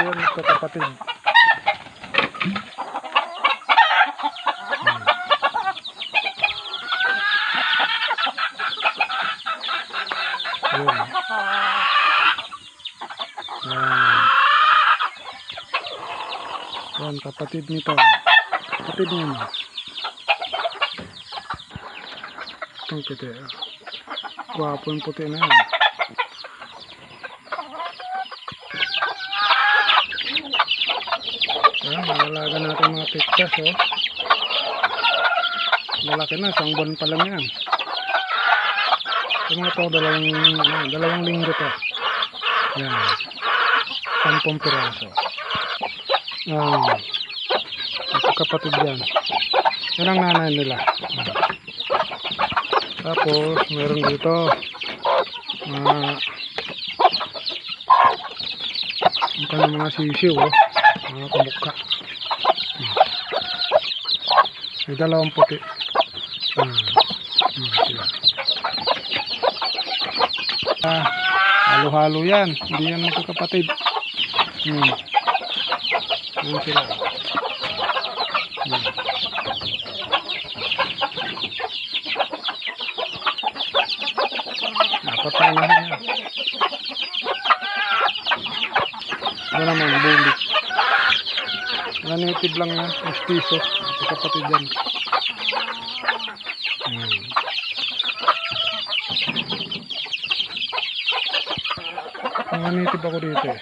yun, magkakapatid. Yun. Yan, kapatid nito. Kapatid niya. Itong puti. Gwapo yung puti na yan. Yan, mahalaga natin mga pictures, oh. Malaki na, isang buwan pa lang yan. Ito mga to, dalawang linggo to. Yan. 10 piraso. Ito kapatid yan. Yan ang nanay nila. Tapos meron dito mga sisiw, oh. Mga kamukha. May dalawang puti. Sila. Halo-halo yan. Hindi yan magkakapatid. Yan sila. Napatay na yan. Ito naman, bulik. Native lang yan. Mestizo. Magkakapatid yan. Native ako dito, eh.